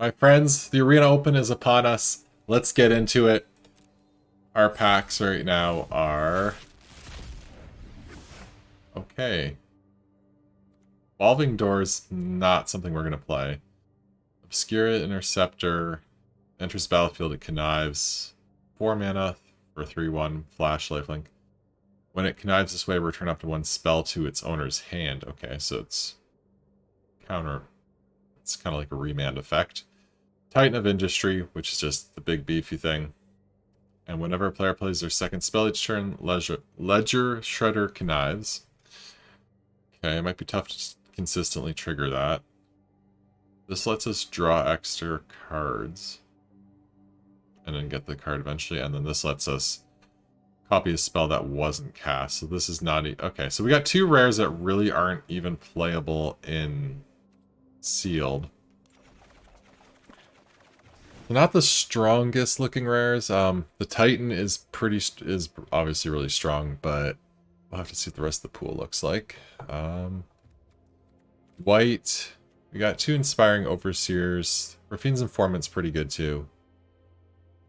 My friends, the Arena Open is upon us. Let's get into it. Our packs right now are... Okay. Evolving Door's not something we're going to play. Obscura Interceptor enters battlefield, it connives. 4 mana for 3/1, flash lifelink. When it connives this way, return up to 1 spell to its owner's hand. Okay, so it's counter. It's kind of like a remand effect. Titan of Industry, which is just the big beefy thing. And whenever a player plays their second spell each turn, Ledger Shredder connives. Okay, it might be tough to consistently trigger that. This lets us draw extra cards. And then get the card eventually. And then this lets us copy a spell that wasn't cast. So this is not... Okay, so we got 2 rares that really aren't even playable in Sealed. Not the strongest looking rares. The Titan is obviously really strong, but we'll have to see what the rest of the pool looks like. White, we got 2 Inspiring Overseers. Rafine's Informant's pretty good too.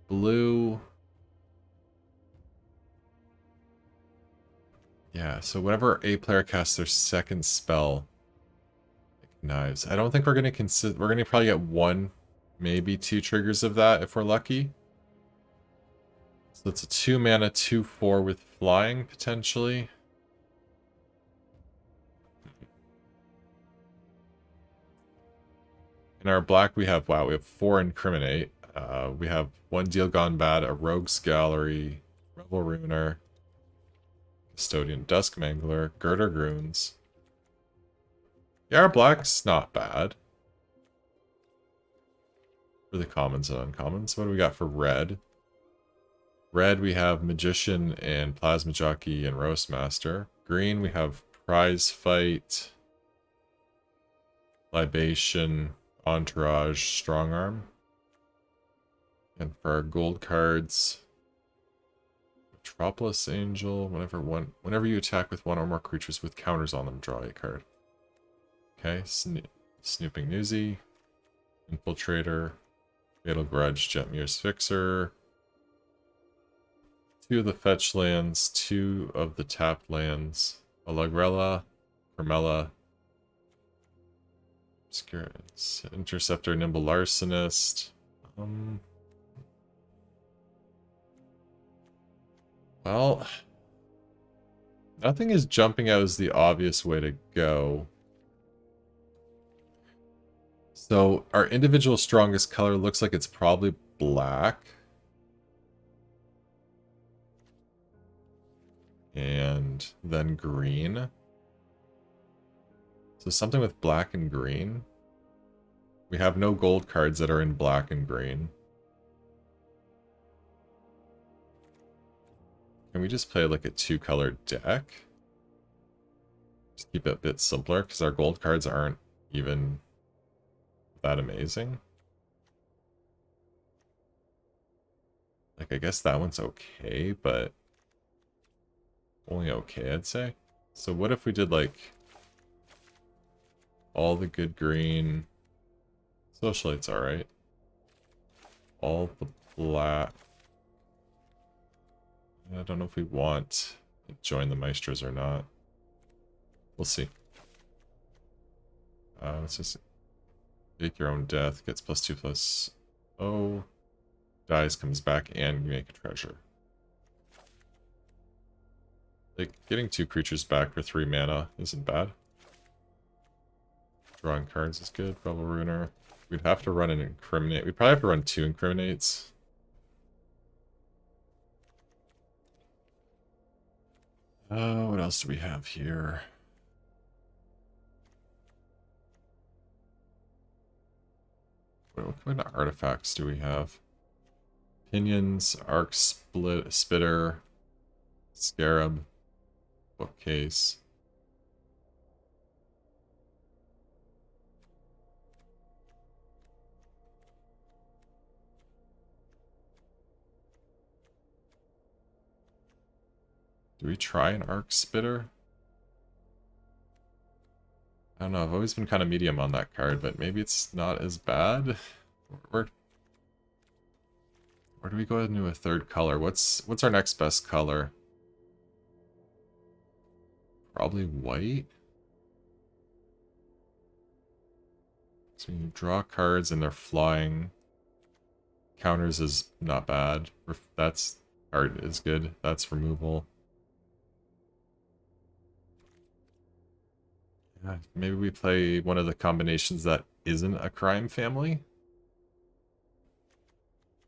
Blue, yeah. So whenever a player casts their second spell, like knives. I don't think we're gonna consider. We're gonna probably get 1. Maybe 2 triggers of that if we're lucky. So it's a 2 mana, 2/4 with flying, potentially. In our black, we have, wow, we have 4 Incriminate. We have 1 Deal Gone Bad, a Rogue's Gallery, Rebel Ruiner, Custodian Duskmangler, Girder Groons. Yeah, our black's not bad. For the commons and uncommons. What do we got for red? Red, we have Magician and Plasma Jockey and Roastmaster. Green, we have Prize Fight, Libation, Entourage, Strongarm. And for our gold cards, Metropolis Angel. Whenever you attack with 1 or more creatures with counters on them, draw a card. Okay, Snooping Newsy, Infiltrator, Fatal Grudge, Jetmir's Fixer. 2 of the fetch lands, 2 of the tapped lands. Allegrella, Carmella, Interceptor, Nimble Larcenist. Well, nothing is jumping out as the obvious way to go. So our individual strongest color looks like it's probably black. And then green. So something with black and green. We have no gold cards that are in black and green. Can we just play like a 2-color deck? Just keep it a bit simpler, because our gold cards aren't even that amazing. Like, I guess that one's okay, but only okay, I'd say. So what if we did like all the good green? Socialite's alright. All the black. I don't know if we want to join the Maestros or not. We'll see. Let's just Take Your Own Death, gets +2/+0, dies, comes back, and you make a treasure. Like, getting 2 creatures back for 3 mana isn't bad. Drawing cards is good. Rebel Ruiner. We'd have to run an Incriminate. We'd probably have to run 2 Incriminates. What else do we have here? What kind of artifacts do we have? Pinions, Arc Spitter, Scarab, Bookcase. Do we try an Arc Spitter? I don't know, I've always been kind of medium on that card, but maybe it's not as bad. Where do we go into a third color? What's our next best color? Probably white. So you draw cards and they're flying. Counters is not bad. That's art is good. That's removal. Yeah, maybe we play one of the combinations that isn't a crime family.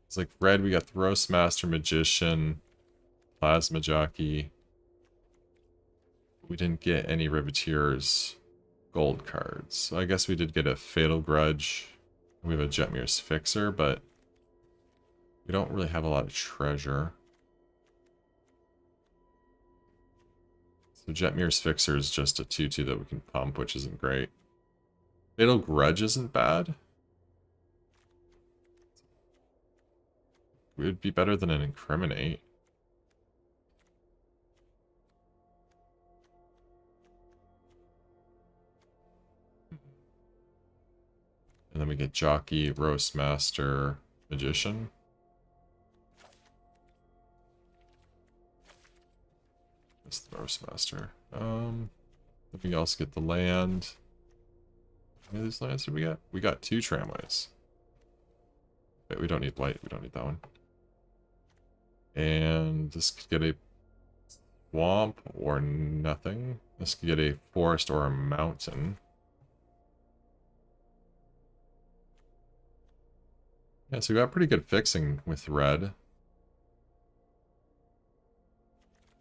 It's like red, we got the Roast Master, Magician, Plasma Jockey. We didn't get any Riveteers gold cards. So I guess we did get a Fatal Grudge. We have a Jetmir's Fixer, but we don't really have a lot of treasure. So Jetmir's Fixer is just a 2/2 that we can pump, which isn't great. Fatal Grudge isn't bad. It would be better than an Incriminate. And then we get Jockey, Roast Master, Magician. That's the Roast Master. Nothing else. Get the land. How many of these lands did we get? We got 2 tramways. Wait, we don't need white. We don't need that one. And this could get a swamp or nothing. This could get a forest or a mountain. Yeah, so we got pretty good fixing with red.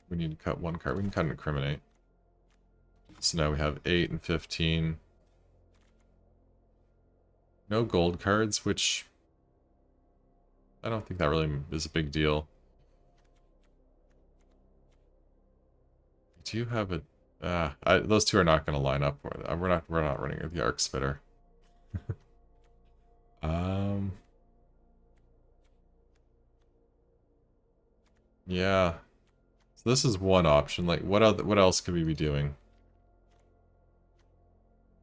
We need to cut 1 card. We can cut an Incriminate. So now we have 8 and 15. No gold cards, which I don't think that really is a big deal. Do you have a... those two are not going to line up. We're not running the Arc Spitter. Yeah. So this is one option. Like, what else could we be doing?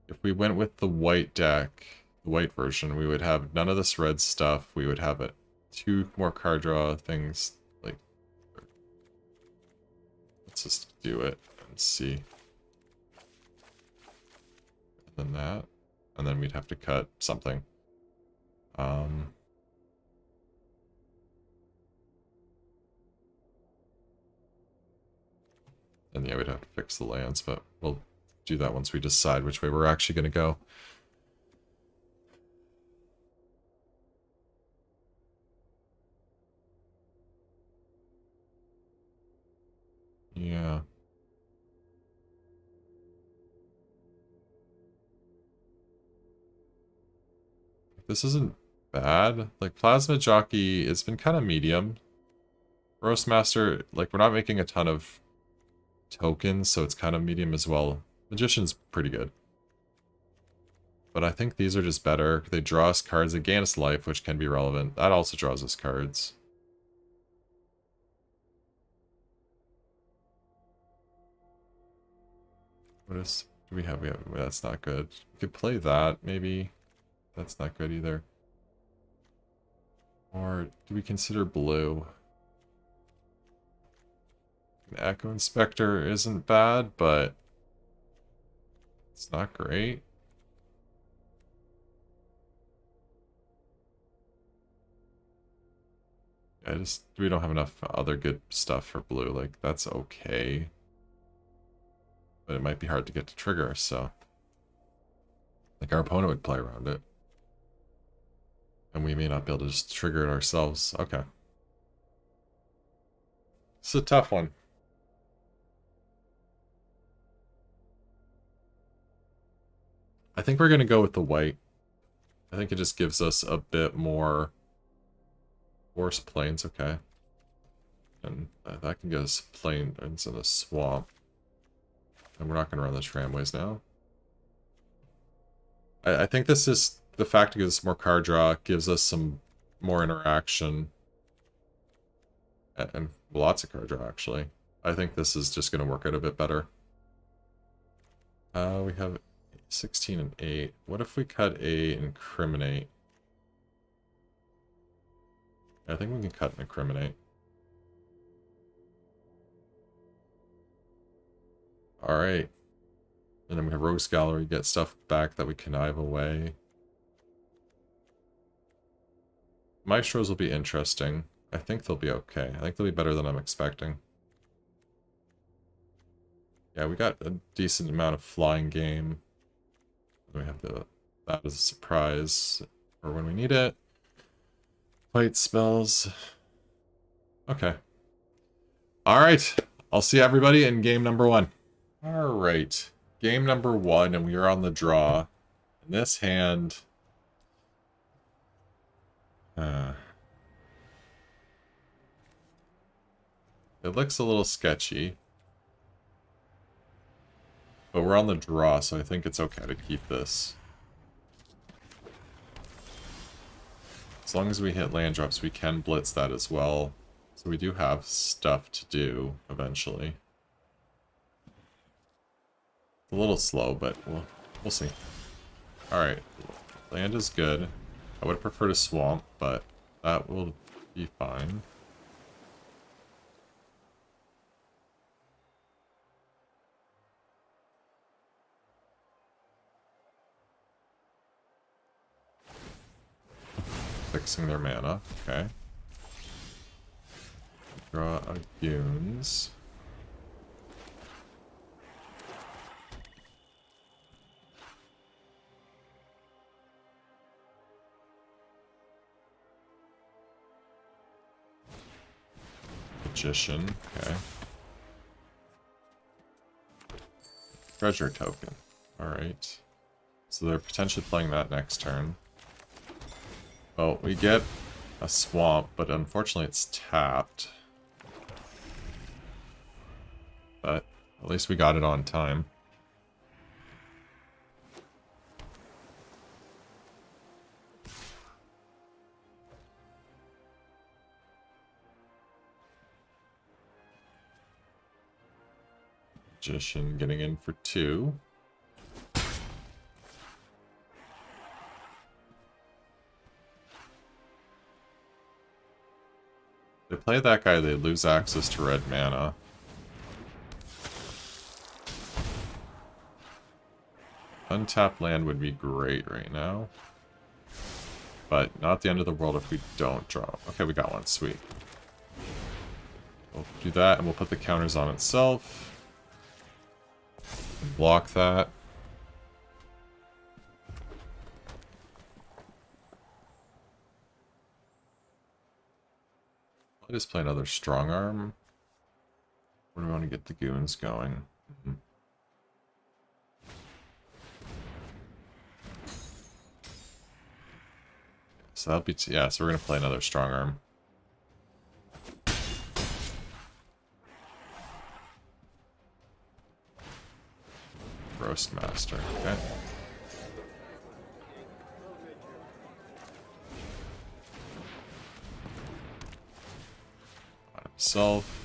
If we went with the white deck, the white version, we would have none of this red stuff. We would have 2 more card draw things. Like, let's just do it and see. And then that. And then we'd have to cut something. And yeah, we'd have to fix the lands, but we'll do that once we decide which way we're actually going to go. Yeah. This isn't bad. Like, Plasma Jockey, it's been kind of medium. Roast Master, like, we're not making a ton of tokens, so it's kind of medium as well. Magician's pretty good. But I think these are just better. They draw us cards. They gain us life, which can be relevant. That also draws us cards. What else do we have? That's not good. We could play that, maybe. That's not good either. Or do we consider blue? An Echo Inspector isn't bad, but it's not great. We don't have enough other good stuff for blue. Like, that's okay. But it might be hard to get to trigger, so like, our opponent would play around it. And we may not be able to just trigger it ourselves. Okay. It's a tough one. I think we're going to go with the white. I think it just gives us a bit more force plains, okay. And that can get us plains in a swamp. And we're not going to run the tramways now. I think this is... The fact it gives us more card draw gives us some more interaction. And lots of card draw, actually. I think this is just going to work out a bit better. We have 16 and 8. What if we cut a Incriminate? I think we can cut and incriminate. Alright. And then we have Rogues Gallery, get stuff back that we connive away. Maestros will be interesting. I think they'll be okay. I think they'll be better than I'm expecting. Yeah, we got a decent amount of flying game. We have that as a surprise for when we need it. Plate spells. Okay. Alright. I'll see everybody in game number 1. Alright. Game number 1, and we are on the draw. In this hand... it looks a little sketchy. But we're on the draw, so I think it's okay to keep this. As long as we hit land drops, we can blitz that as well. So we do have stuff to do eventually. It's a little slow, but we'll see. Alright, land is good. I would prefer to swamp, but that will be fine. Fixing their mana, okay. Draw a Goons. Magician, okay. Treasure token, alright. So they're potentially playing that next turn. Well, we get a swamp, but unfortunately it's tapped. But at least we got it on time. Magician getting in for 2. They play that guy, they lose access to red mana. Untapped land would be great right now. But not the end of the world if we don't draw. Okay, we got one, sweet. We'll do that, and we'll put the counters on itself. And block that. I'll just play another strong arm. Where do we want to get the goons going? So that'll be yeah. So we're gonna play another strong arm. Roast Master. Okay. On himself.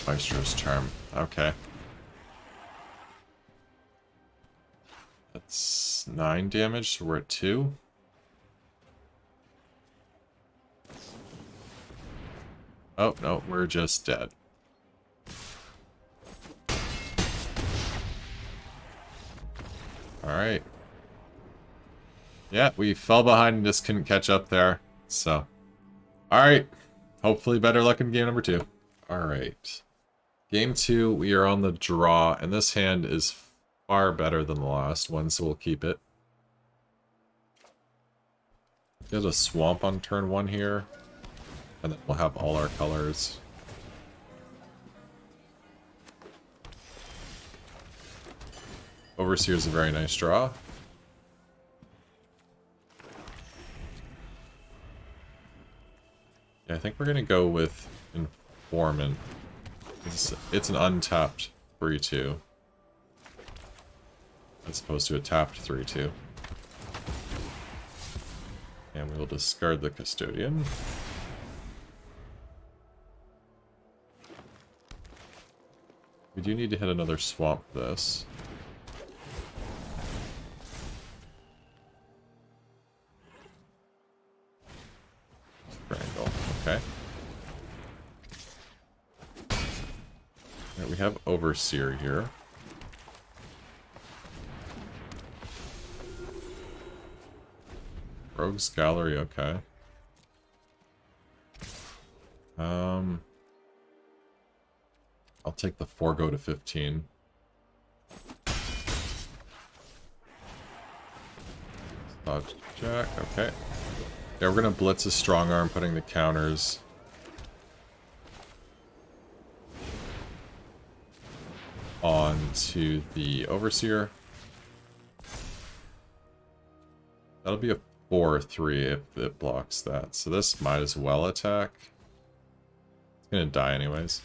Maestro's Charm. Okay. That's 9 damage, so we're at 2. Oh, no, we're just dead. Alright. Yeah, we fell behind and just couldn't catch up there, so. Alright. Hopefully better luck in game number 2. Alright. Game 2, we are on the draw, and this hand is far better than the last one, so we'll keep it. Get a swamp on turn 1 here, and then we'll have all our colors. Overseer is a very nice draw. Yeah, I think we're going to go with Informant. It's an untapped 3-2. As opposed to a tapped 3-2. And we will discard the Custodian. do need to hit another swamp this. Strangle. Okay. Right, we have Overseer here. Rogue's Gallery, okay. I'll take the 4 go to 15. Dodge Jack, okay. Yeah, we're gonna blitz a strong arm, putting the counters onto the Overseer. That'll be a 4-3 if it blocks that. So this might as well attack. It's gonna die anyways.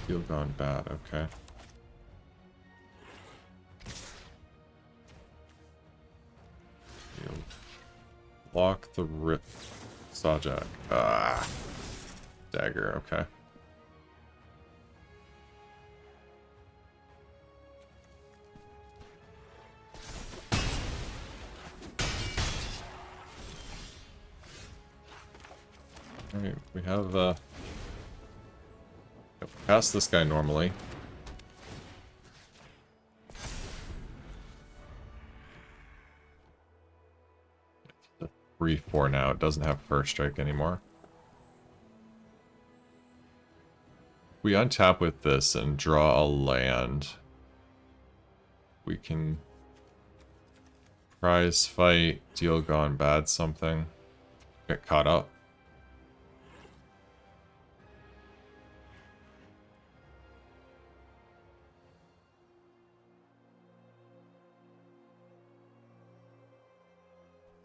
Field gone bad, okay. Field. Block the rip. Sawjack. Ah. Dagger, okay. Alright, we have pass this guy normally. It's a 3-4 now. It doesn't have first strike anymore. We untap with this and draw a land. We can prize fight, deal gone bad something, get caught up.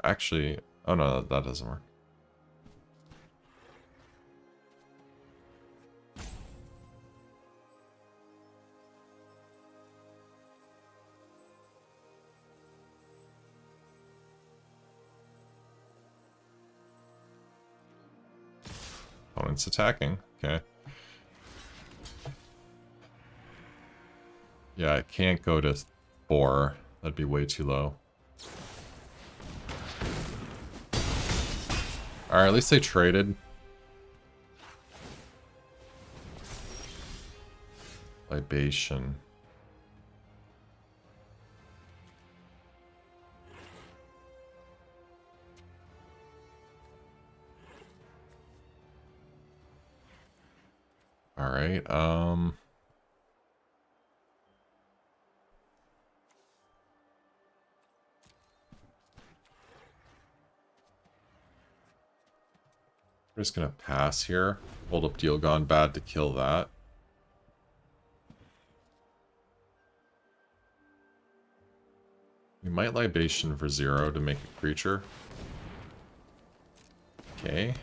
Actually, oh no, that doesn't work. Opponent's attacking, okay. Yeah, I can't go to 4. That'd be way too low. Alright, at least they traded. Libation. Alright, we're just gonna pass here. Hold up deal gone bad to kill that. We might libation for 0 to make a creature. Okay.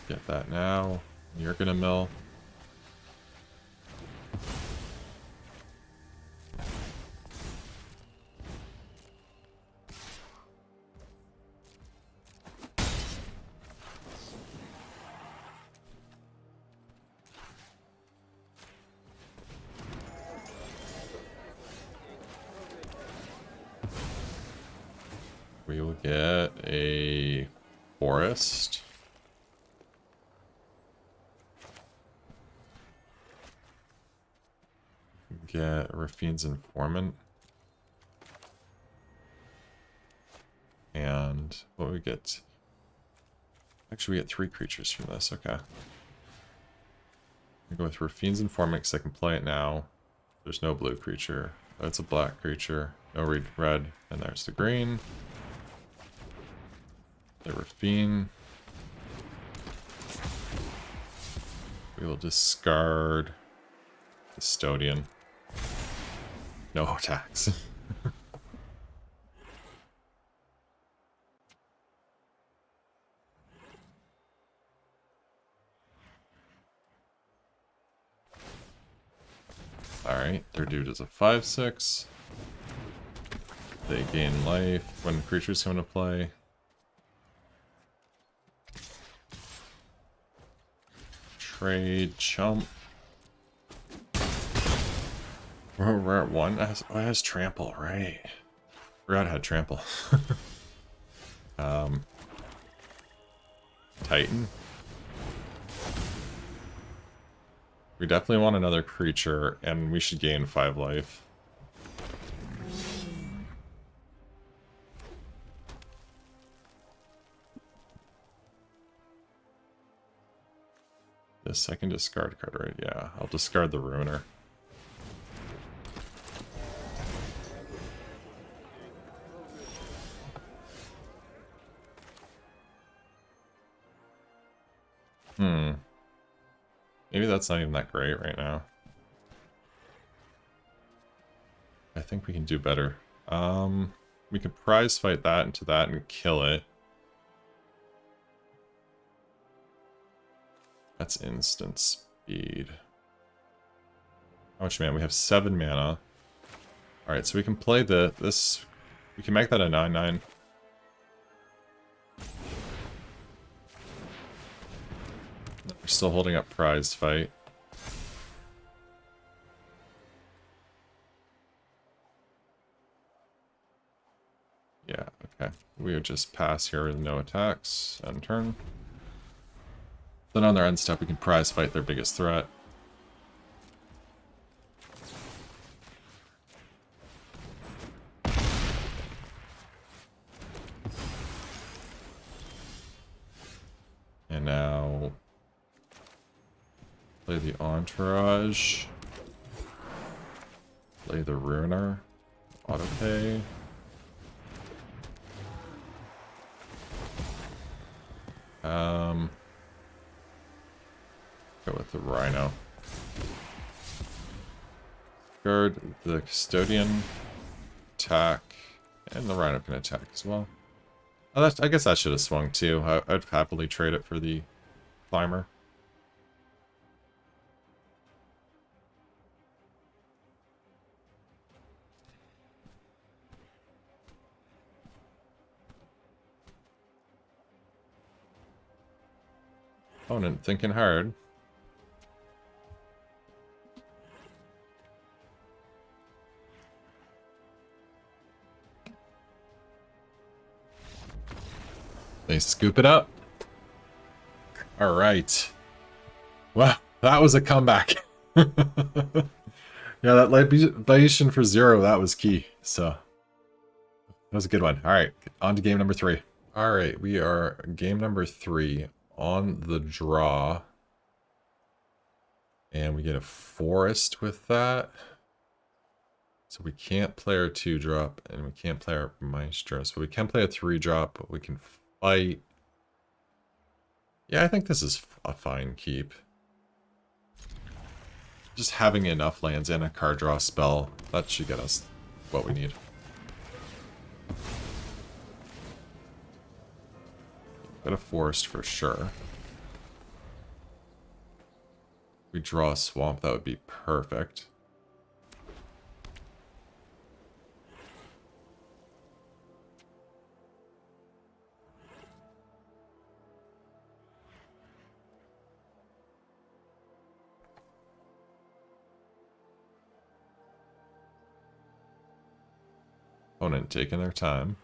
Get that now. You're gonna mill. We will get a forest. Get Rafine's Informant. And what we get? Actually, we get 3 creatures from this. Okay. We go with Rafine's Informant because I can play it now. There's no blue creature. That's a black creature. No red. And there's the green. The Rafine. We will discard Custodian. No attacks. Alright, their dude is a 5/6. They gain life when creatures come into play. Trade, chump. We're at 1. Oh, it has trample, right. Forgot it had trample. Titan. We definitely want another creature, and we should gain 5 life. The second discard card, right? Yeah, I'll discard the Ruiner. Maybe that's not even that great right now. I think we can do better. We could prize fight that into that and kill it. That's instant speed. How much mana? We have 7 mana. Alright, so we can play this. We can make that a 9/9. We're still holding up prize fight. Yeah, okay. We would just pass here with no attacks. End turn. Then on their end step, we can prize fight their biggest threat. And now play the Entourage. Play the Ruiner. Autopay. Go with the Rhino. Guard the Custodian. Attack. And the Rhino can attack as well. Oh, I guess that should have swung too. I'd happily trade it for the Climber. Opponent thinking hard. They scoop it up. All right. Wow, that was a comeback. Yeah, that libation for 0, that was key. So that was a good one. All right, on to game number 3. All right, we are game number 3 on the draw. And we get a forest with that. So we can't play our 2-drop, and we can't play our Maestro. So we can play a 3-drop, but we can fight. Yeah, I think this is a fine keep. Just having enough lands and a card draw spell, that should get us what we need. Got a forest for sure. If we draw a swamp, that would be perfect. Opponent taking their time.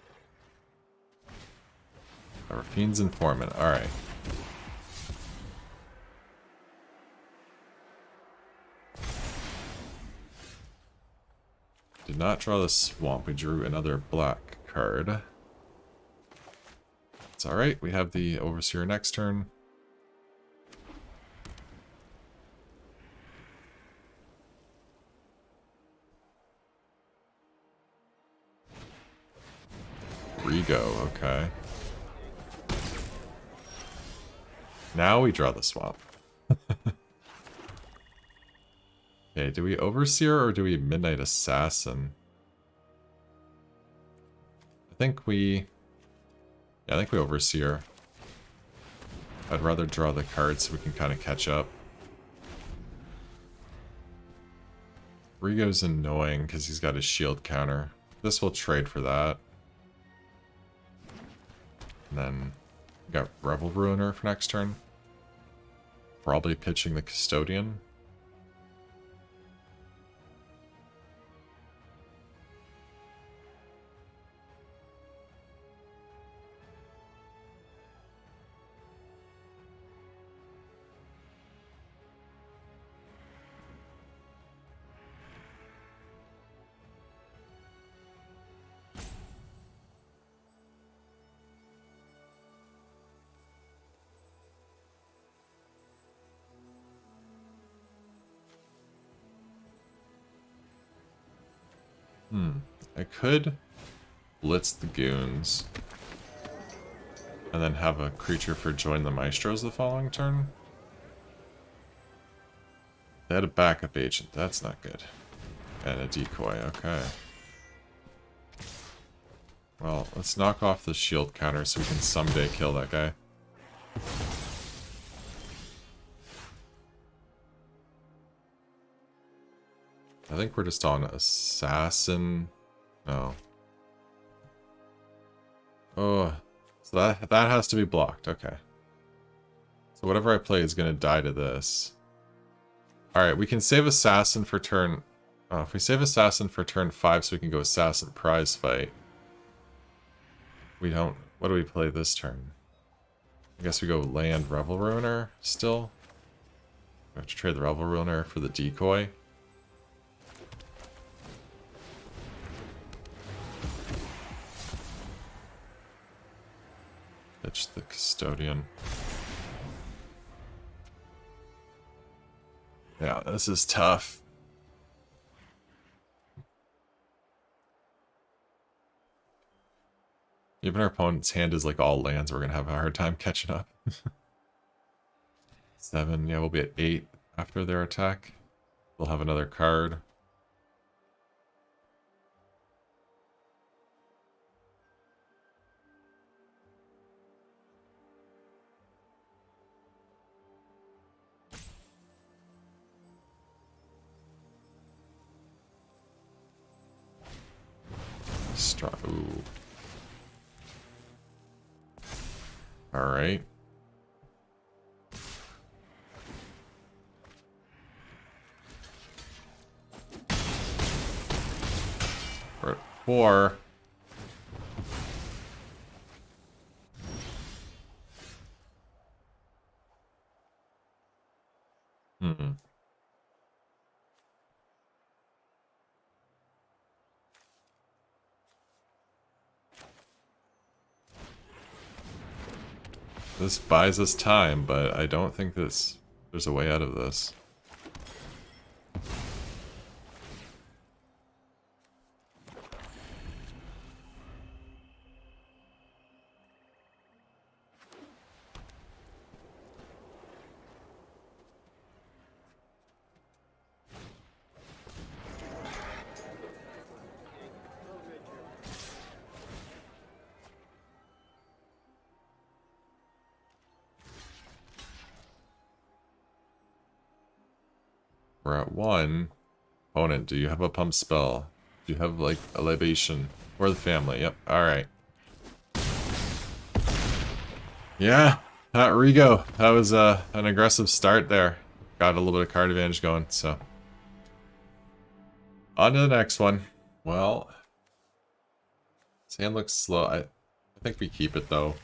Our Fiend's Informant, alright. Did not draw the swamp, we drew another black card. It's alright, we have the Overseer next turn. Rigo, okay. Now we draw the swamp. Okay, do we Overseer or do we Midnight Assassin? I think we Overseer. I'd rather draw the card so we can kind of catch up. Rigo's annoying because he's got his shield counter. This will trade for that. And then we got Rebel Ruiner for next turn. Probably pitching the Custodian. I could blitz the goons and then have a creature for join the maestros the following turn. They had a backup agent, that's not good. And a decoy, okay. Well, let's knock off the shield counter so we can someday kill that guy. I think we're just on assassin. No. Oh, so that has to be blocked. Okay. So whatever I play is going to die to this. Alright, we can save assassin for turn... Oh, if we save assassin for turn 5 so we can go assassin prize fight. We don't... What do we play this turn? I guess we go land Revel Ruiner still. We have to trade the Revel Ruiner for the decoy. Pitch the Custodian. Yeah, this is tough. Even our opponent's hand is like all lands, we're gonna have a hard time catching up. 7, yeah, we'll be at 8 after their attack. We'll have another card. Ooh. Alright. We're at 4. This buys us time, but I don't think there's a way out of this. We're at 1. Opponent, do you have a pump spell? Do you have, like, a libation? Or the family? Yep, alright. Yeah, that Rigo. That was an aggressive start there. Got a little bit of card advantage going, so. On to the next one. Well, his hand looks slow. I think we keep it, though.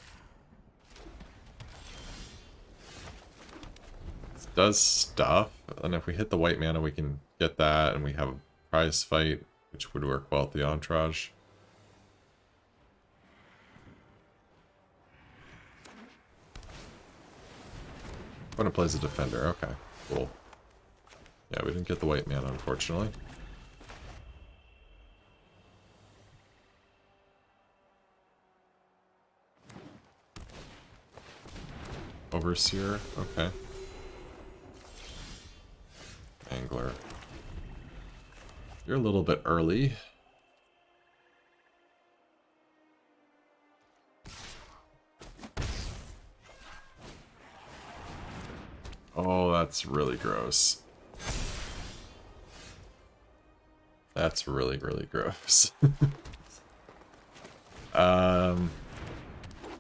Does stuff, and if we hit the white mana we can get that, and we have a prize fight, which would work well at the entourage. Opponent plays a defender, okay, cool. Yeah, we didn't get the white mana, unfortunately. Overseer, okay. Angler. You're a little bit early. Oh, that's really gross. That's really, really gross. Yeah,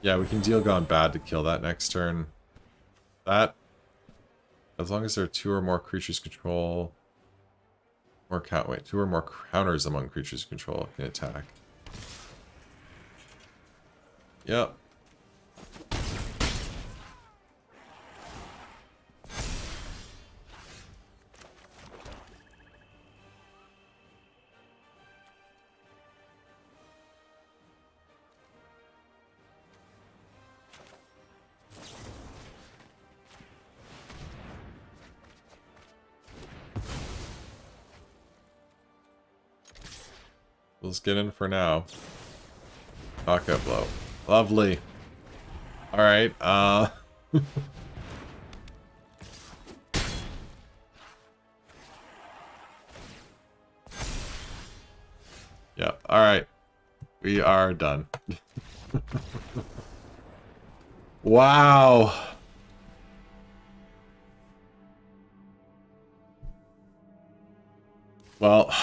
we can deal Gone Bad to kill that next turn. That As long as there are two or more creatures control... Or count, wait, two or more counters among creatures you control can attack. Yep. Let's get in for now. Pocket blow. Lovely. Alright, yeah, alright. We are done. Wow. Well,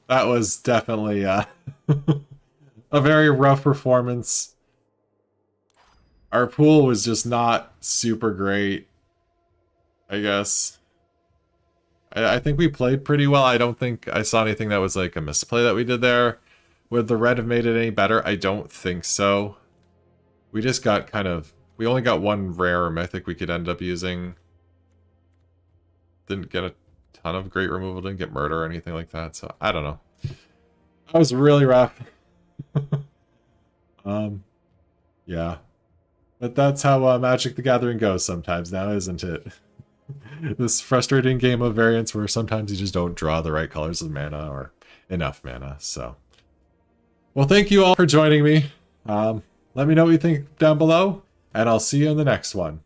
that was definitely a very rough performance. Our pool was just not super great, I guess. I think we played pretty well. I don't think I saw anything that was like a misplay that we did there. Would the red have made it any better? I don't think so. We just got kind of... We only got one rare mythic we could end up using. Didn't get a ton of great removal, didn't get murder or anything like that, so I don't know. That was really rough. Yeah. But that's how Magic the Gathering goes sometimes now, isn't it? This frustrating game of variance where sometimes you just don't draw the right colors of mana or enough mana, so. Well, thank you all for joining me. Let me know what you think down below, and I'll see you in the next one.